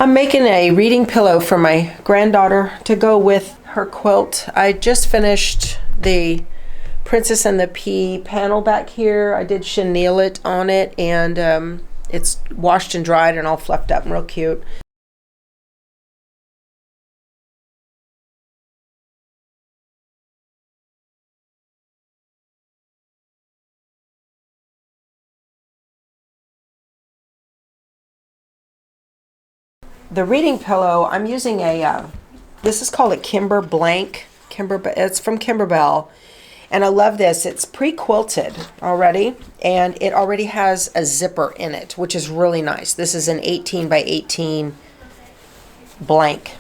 I'm making a reading pillow for my granddaughter to go with her quilt. I just finished the Princess and the Pea panel back here. I did chenille it on it, and it's washed and dried and all fluffed up and real cute. The reading pillow, I'm using a, this is called a KimberBlank. It's from Kimberbell. And I love this. It's pre-quilted already, and it already has a zipper in it, which is really nice. This is an 18 by 18 blank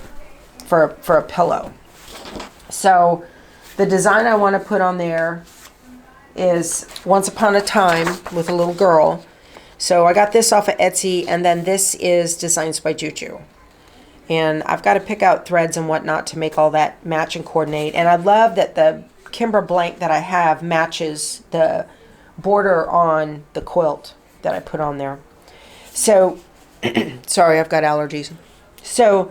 for a pillow. So the design I want to put on there is Once Upon a Time with a little girl. So I got this off of Etsy, and then this is Designs by Juju. And I've got to pick out threads and whatnot to make all that match and coordinate. And I love that the KimberBlank that I have matches the border on the quilt that I put on there. So, sorry, I've got allergies. So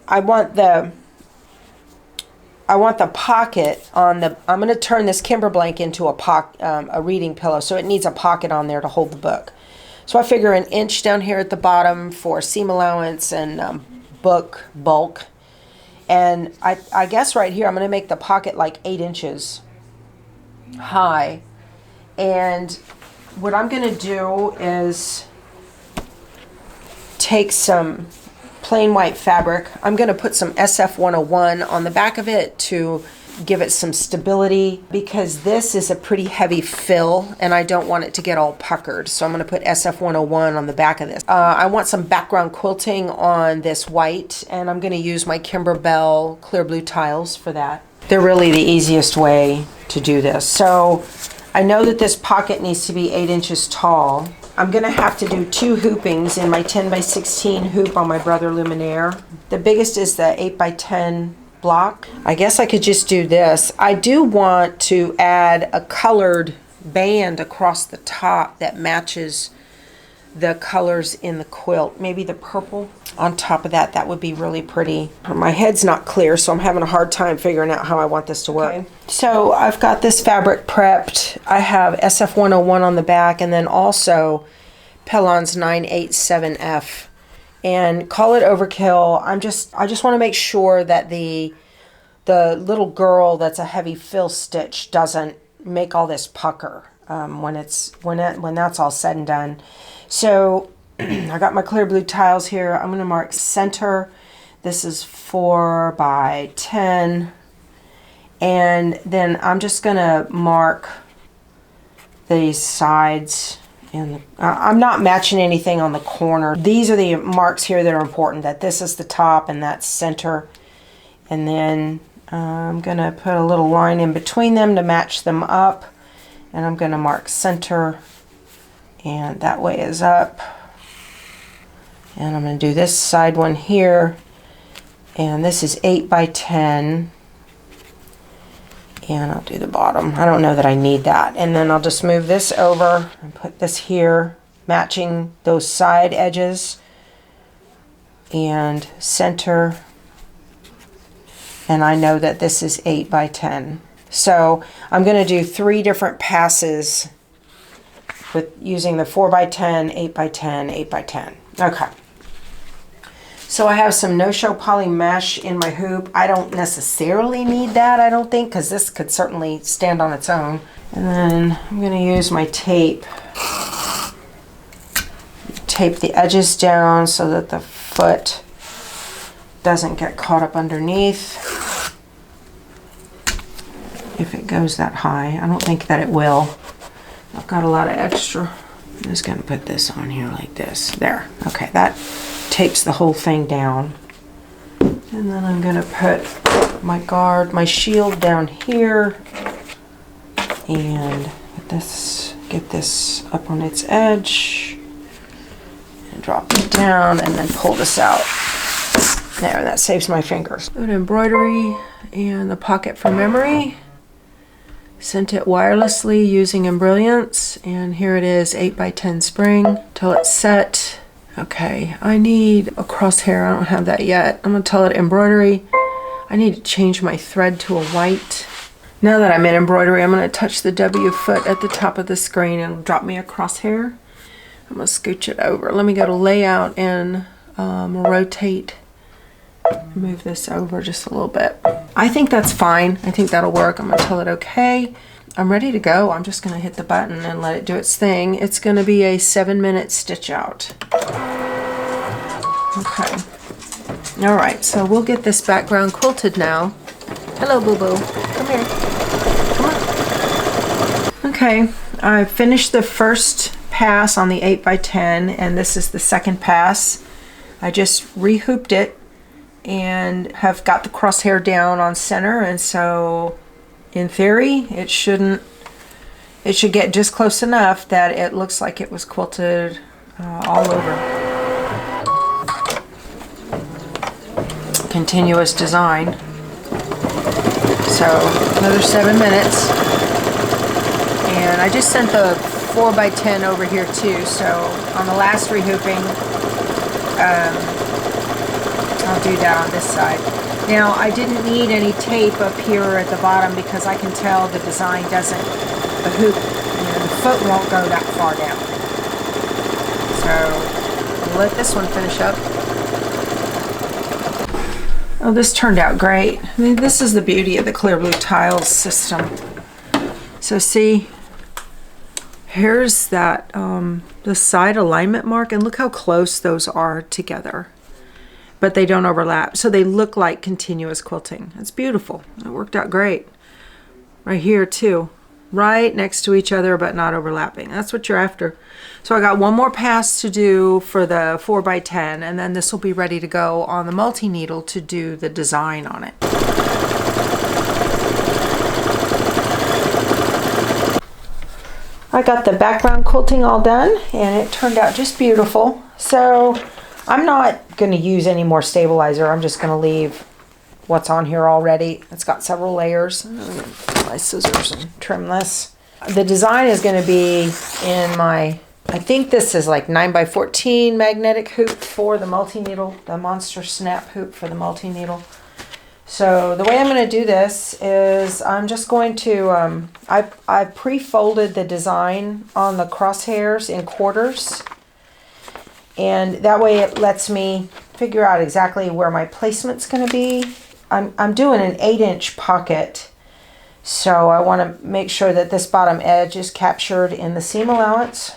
I want the pocket on the, I'm going to turn this KimberBlank into a reading pillow, so it needs a pocket on there to hold the book. So I figure an inch down here at the bottom for seam allowance and book bulk. And I guess right here I'm going to make the pocket like 8 inches high. And what I'm going to do is take some plain white fabric. I'm going to put some SF101 on the back of it to give it some stability, because this is a pretty heavy fill and I don't want it to get all puckered. So I'm going to put SF101 on the back of this. I want some background quilting on this white, and I'm going to use my Kimberbell clear blue tiles for that. They're really the easiest way to do this. So I know that this pocket needs to be 8 inches tall. I'm going to have to do 2 hoopings in my 10 by 16 hoop on my Brother Luminaire. The biggest is the 8 by 10 block. I guess I could just do this. I do want to add a colored band across the top that matches the colors in the quilt. Maybe the purple on top of that. That would be really pretty. My head's not clear, so I'm having a hard time figuring out how I want this to work. Okay. So I've got this fabric prepped. I have SF101 on the back, and then also Pellon's 987F. And call it overkill. I just want to make sure that the little girl that's a heavy fill stitch doesn't make all this pucker when that's all said and done. So I got my clear blue tiles here. I'm going to mark center. This is 4 by 10, and then I'm just going to mark the sides. And I'm not matching anything on the corner. These are the marks here that are important, that this is the top and that's center. And then I'm going to put a little line in between them to match them up. And I'm going to mark center, and that way is up. And I'm going to do this side one here. And this is 8 by 10. And I'll do the bottom. I don't know that I need that. And then I'll just move this over and put this here, matching those side edges, and center. And I know that this is 8 by 10. So I'm going to do 3 different passes with using the 4 by 10, 8 by 10, 8 by 10. Okay. So I have some no-show poly mesh in my hoop. I don't necessarily need that, I don't think, because this could certainly stand on its own. And then I'm going to use my tape. Tape the edges down so that the foot doesn't get caught up underneath. If it goes that high. I don't think that it will. I've got a lot of extra. I'm just going to put this on here like this. There. Okay, that tapes the whole thing down. And then I'm going to put my guard, my shield down here, and get this up on its edge, and drop it down, and then pull this out. There, that saves my fingers. Go to embroidery and the pocket for memory. Sent it wirelessly using Embrilliance, and here it is, 8 by 10 spring till it's set. Okay, I need a crosshair. I don't have that yet. I'm gonna tell it embroidery. I need to change my thread to a white. Now that I'm in embroidery, I'm gonna touch the W foot at the top of the screen and drop me a crosshair. I'm gonna scooch it over. Let me go to layout and rotate. Move this over just a little bit. I think that's fine. I think that'll work. I'm gonna tell it okay. I'm ready to go. I'm just gonna hit the button and let it do its thing. It's gonna be a 7-minute stitch out. Okay. All right, so we'll get this background quilted now. Hello, boo-boo. Come here. Come on. Okay, I finished the first pass on the 8x10, and this is the second pass. I just re-hooped it and have got the crosshair down on center, and so in theory it should get just close enough that it looks like it was quilted all over. Continuous design. So another 7 minutes, and I just sent the 4x10 over here too, so on the last rehooping I'll do that on this side. Now, I didn't need any tape up here at the bottom because I can tell the design doesn't, the hoop, the foot won't go that far down. So, we'll let this one finish up. Oh, this turned out great. I mean, this is the beauty of the clear blue tiles system. So see, here's that, the side alignment mark, and look how close those are together. But they don't overlap, so they look like continuous quilting. It's beautiful. It worked out great. Right here too, right next to each other but not overlapping. That's what you're after. So I got one more pass to do for the 4x10, and then this will be ready to go on the multi-needle to do the design on it. I got the background quilting all done, and it turned out just beautiful. So I'm not going to use any more stabilizer. I'm just going to leave what's on here already. It's got several layers. I'm going to get my scissors and trim this. The design is going to be in my, I think this is like 9x14 magnetic hoop for the multi-needle, the Monster Snap hoop for the multi-needle. So the way I'm going to do this is I'm just going to, I pre-folded the design on the crosshairs in quarters. And that way it lets me figure out exactly where my placement's going to be. I'm doing an 8-inch pocket, so I want to make sure that this bottom edge is captured in the seam allowance.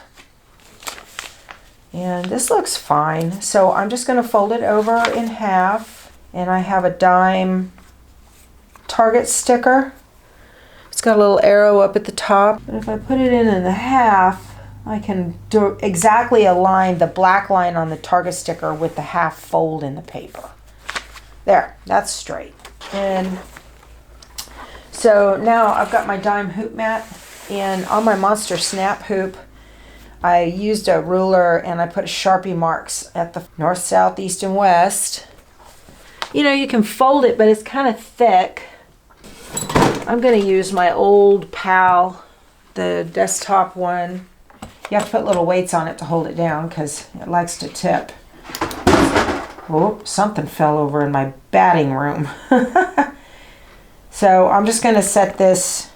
And this looks fine. So I'm just going to fold it over in half, and I have a dime target sticker. It's got a little arrow up at the top. But if I put it in the half, I can exactly align the black line on the target sticker with the half fold in the paper. There, that's straight. And so now I've got my dime hoop mat, and on my Monster Snap hoop, I used a ruler and I put Sharpie marks at the north, south, east, and west. You know, you can fold it, but it's kind of thick. I'm going to use my old pal, the desktop one. You have to put little weights on it to hold it down because it likes to tip. Oh, something fell over in my batting room. So I'm just going to set this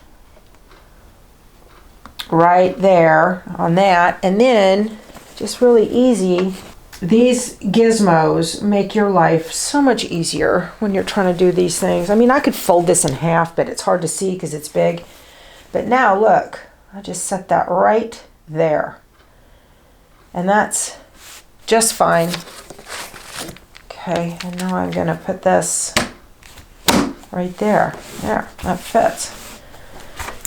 right there on that. And then, just really easy, these gizmos make your life so much easier when you're trying to do these things. I mean, I could fold this in half, but it's hard to see because it's big. But now look, I just set that right there, and that's just fine. Okay, and now I'm going to put this right there. There, that fits.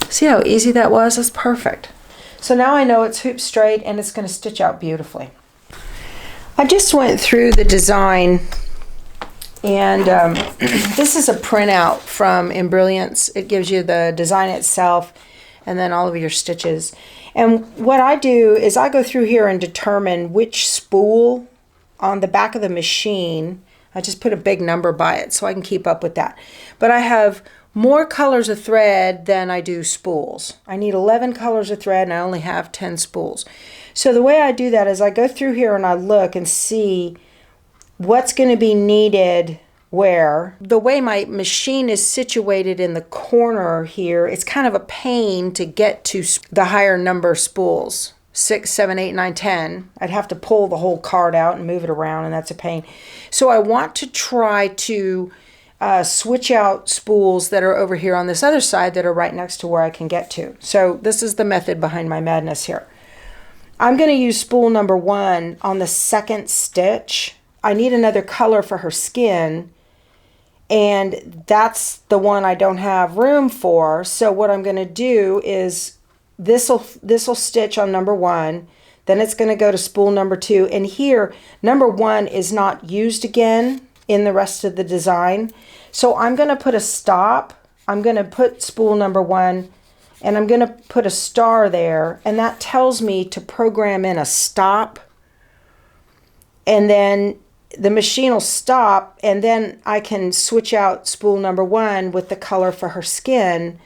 See how easy that was? That's perfect. So now I know it's hoop straight and it's going to stitch out beautifully. I just went through the design, and this is a printout from Embrilliance. It gives you the design itself and then all of your stitches. And what I do is I go through here and determine which spool on the back of the machine. I just put a big number by it so I can keep up with that. But I have more colors of thread than I do spools. I need 11 colors of thread and I only have 10 spools. So the way I do that is I go through here and I look and see what's going to be needed where. The way my machine is situated in the corner here, it's kind of a pain to get to the higher number spools. 6, 7, 8, 9, 10. I'd have to pull the whole card out and move it around, and that's a pain. So I want to try to switch out spools that are over here on this other side that are right next to where I can get to. So this is the method behind my madness here. I'm going to use spool number 1 on the second stitch. I need another color for her skin, and that's the one I don't have room for. So what I'm going to do is this'll stitch on number 1, then it's going to go to spool number 2, and here number 1 is not used again in the rest of the design. So I'm going to put a stop. I'm going to put spool number 1 and I'm going to put a star there, and that tells me to program in a stop, and then the machine will stop, and then I can switch out spool number 1 with the color for her skin,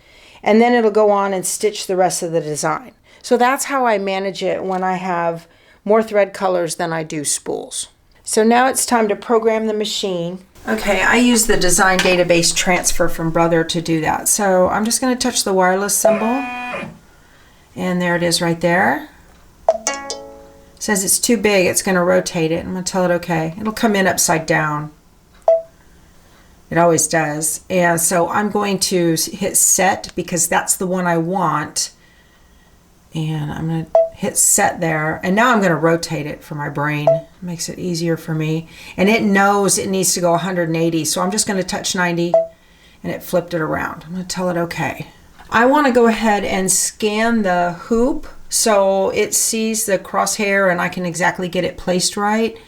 and then it'll go on and stitch the rest of the design. So that's how I manage it when I have more thread colors than I do spools. So now it's time to program the machine. Okay, I use the design database transfer from Brother to do that. So I'm just going to touch the wireless symbol, and there it is right there. It says it's too big, it's going to rotate it. I'm going to tell it okay. It'll come in upside down. It always does. And so I'm going to hit set because that's the one I want. And I'm going to hit set there. And now I'm going to rotate it for my brain. It makes it easier for me. And it knows it needs to go 180. So I'm just going to touch 90 and it flipped it around. I'm going to tell it okay. I want to go ahead and scan the hoop so it sees the crosshair and I can exactly get it placed right.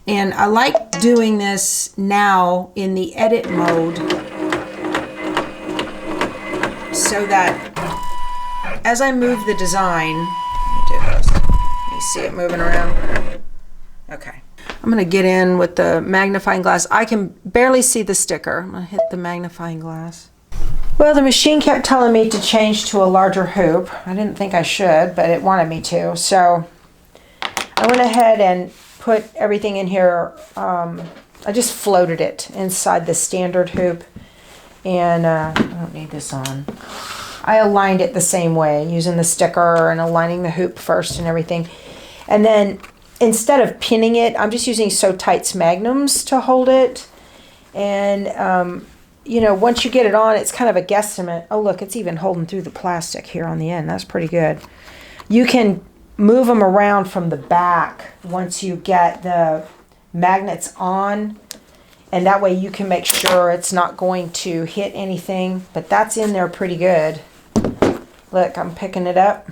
And I like doing this now in the edit mode so that as I move the design, let me do this. You see it moving around? Okay. I'm going to get in with the magnifying glass. I can barely see the sticker. I'm going to hit the magnifying glass. Well, the machine kept telling me to change to a larger hoop. I didn't think I should, but it wanted me to. So I went ahead and put everything in here. I just floated it inside the standard hoop. And I don't need this on. I aligned it the same way, using the sticker and aligning the hoop first and everything. And then instead of pinning it, I'm just using SEWTITES magnums to hold it. And, you know, once you get it on, it's kind of a guesstimate. Oh, look, it's even holding through the plastic here on the end. That's pretty good. You can move them around from the back once you get the magnets on. And that way you can make sure it's not going to hit anything. But that's in there pretty good. Look, I'm picking it up.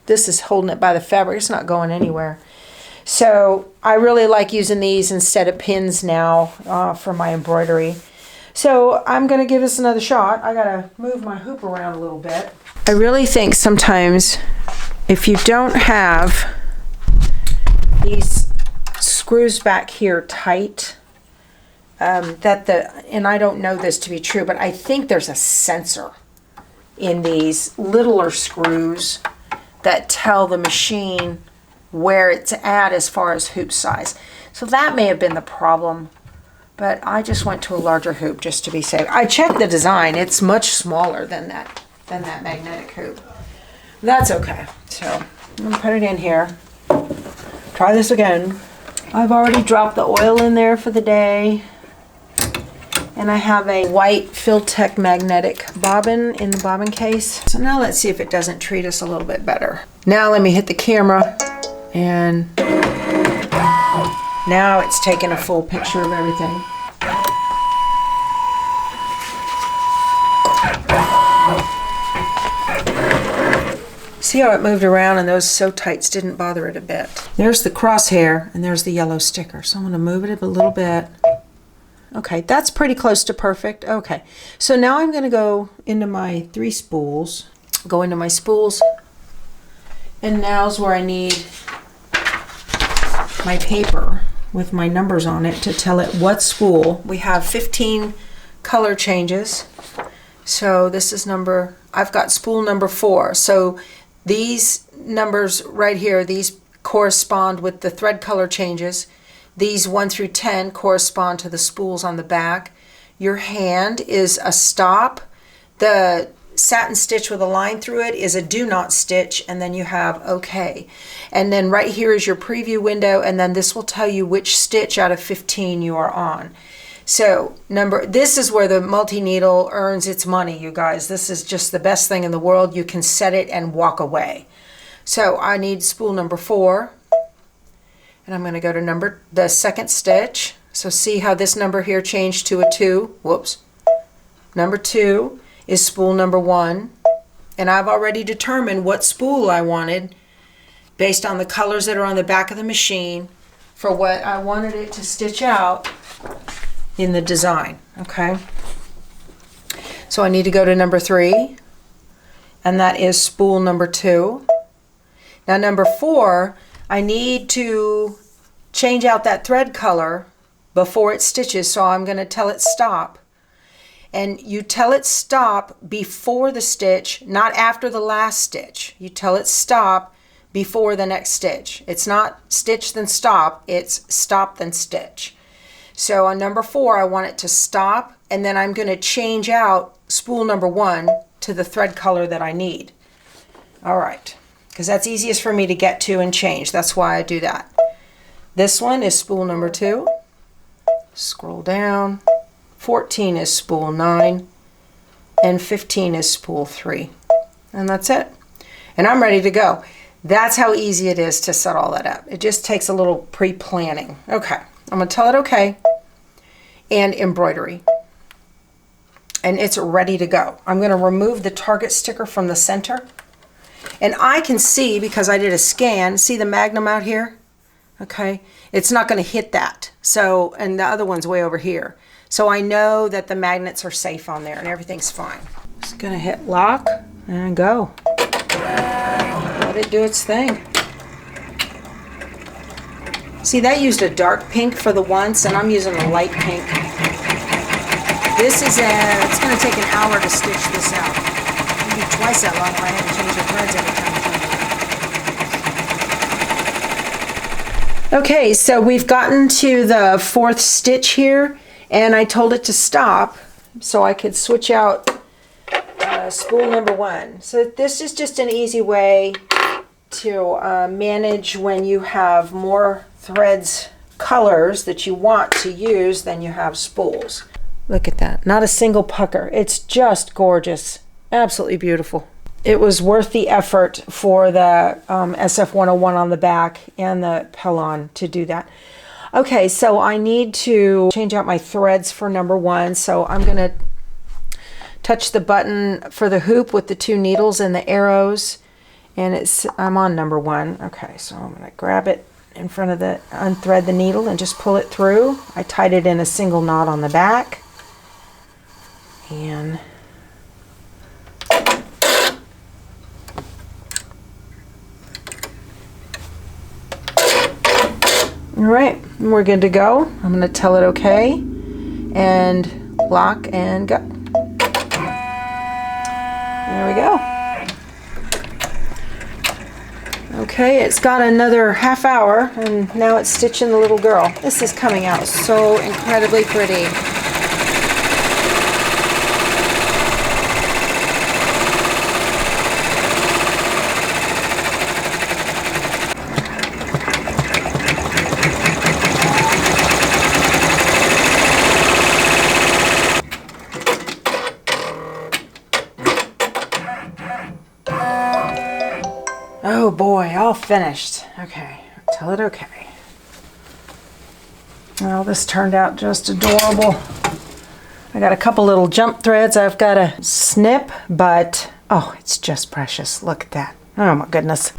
This is holding it by the fabric. It's not going anywhere. So I really like using these instead of pins now for my embroidery. So I'm going to give this another shot. I got to move my hoop around a little bit. I really think sometimes if you don't have these screws back here tight, and I don't know this to be true, but I think there's a sensor in these littler screws that tell the machine where it's at as far as hoop size. So that may have been the problem, but I just went to a larger hoop just to be safe. I checked the design. It's much smaller than that magnetic hoop. That's okay. So I'm going to put it in here. Try this again. I've already dropped the oil in there for the day. And I have a white Filtech magnetic bobbin in the bobbin case. So now let's see if it doesn't treat us a little bit better. Now let me hit the camera, and now it's taking a full picture of everything. See how it moved around, and those SEWTITES didn't bother it a bit. There's the crosshair and there's the yellow sticker. So I'm going to move it a little bit. Okay, that's pretty close to perfect. Okay, so now I'm going to go into my 3 spools. Go into my spools. And now's where I need my paper with my numbers on it to tell it what spool. We have 15 color changes. So this is I've got spool number 4. So these numbers right here, these correspond with the thread color changes. These 1 through 10 correspond to the spools on the back. Your hand is a stop. The satin stitch with a line through it is a do not stitch, and then you have OK. And then right here is your preview window, and then this will tell you which stitch out of 15 you are on. So this is where the multi-needle earns its money, you guys. This is just the best thing in the world. You can set it and walk away. So I need spool number 4, and I'm going to go to the second stitch. So see how this number here changed to a 2. Whoops. Number 2 is spool number 1, and I've already determined what spool I wanted based on the colors that are on the back of the machine for what I wanted it to stitch out in the design. Okay, so I need to go to number 3, and that is spool number 2. Now number 4, I need to change out that thread color before it stitches, so I'm going to tell it stop. And you tell it stop before the stitch, not after the last stitch. You tell it stop before the next stitch. It's not stitch then stop, it's stop then stitch. So on number 4, I want it to stop, and then I'm going to change out spool number 1 to the thread color that I need. All right, because that's easiest for me to get to and change. That's why I do that. This one is spool number 2. Scroll down. 14 is spool 9, and 15 is spool 3. And that's it. And I'm ready to go. That's how easy it is to set all that up. It just takes a little pre-planning. Okay, I'm going to tell it OK, and embroidery. And it's ready to go. I'm going to remove the target sticker from the center. And I can see, because I did a scan, see the magnum out here? Okay, it's not going to hit that. So, and the other one's way over here. So I know that the magnets are safe on there and everything's fine. Just going to hit lock and go. Let it do its thing. See, that used a dark pink for the once, and I'm using a light pink. This is it's going to take an hour to stitch this out. Maybe twice that long if I had to change the threads every time I change it. Okay, so we've gotten to the 4th stitch here, and I told it to stop so I could switch out spool number 1. So this is just an easy way to manage when you have more threads, colors that you want to use than you have spools. Look at that, not a single pucker. It's just gorgeous, absolutely beautiful. It was worth the effort for the SF101 on the back and the Pellon to do that. Okay, so I need to change out my threads for number 1. So I'm going to touch the button for the hoop with the 2 needles and the arrows. And I'm on number 1. Okay, so I'm going to grab it in front of the, unthread the needle and just pull it through. I tied it in a single knot on the back. And all right, we're good to go. I'm going to tell it OK and lock and go. There we go. Okay, it's got another half hour and now it's stitching the little girl. This is coming out so incredibly pretty. Oh boy, all finished. Okay, tell it okay. Well, this turned out just adorable. I got a couple little jump threads I've got to snip, but oh, it's just precious. Look at that. Oh my goodness.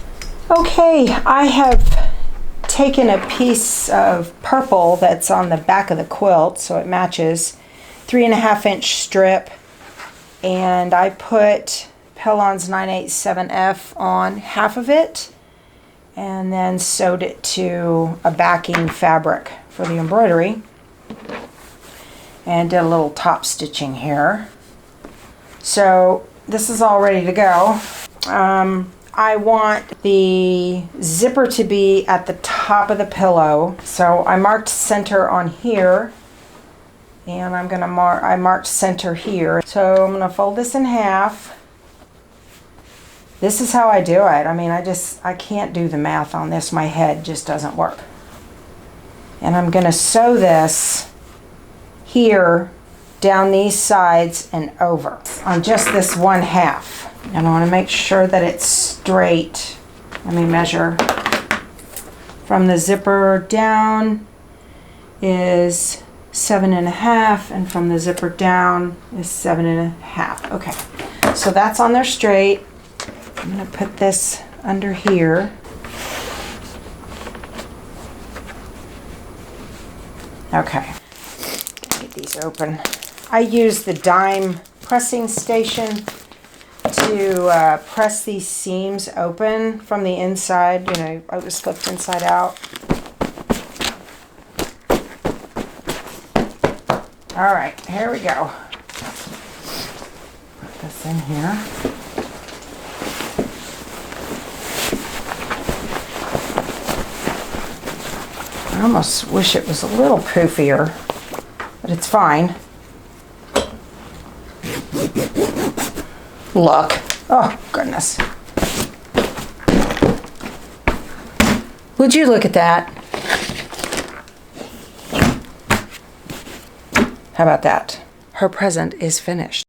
Okay, I have taken a piece of purple that's on the back of the quilt so it matches, 3.5-inch strip, and I put Pellon's 987F on half of it and then sewed it to a backing fabric for the embroidery and did a little top stitching here. So this is all ready to go. I want the zipper to be at the top of the pillow. So I marked center on here, and I'm gonna I marked center here. So I'm gonna fold this in half. This is how I do it. I mean, I can't do the math on this. My head just doesn't work. And I'm gonna sew this here, down these sides and over on just this one half. And I want to make sure that it's straight. Let me measure. From the zipper down is 7.5, and from the zipper down is 7.5. Okay, so that's on there straight. I'm going to put this under here. Okay, get these open. I use the dime pressing station to press these seams open from the inside. You know, I was flipped inside out. All right, here we go. Put this in here. I almost wish it was a little poofier, but it's fine. Look. Oh, goodness. Would you look at that? How about that? Her present is finished.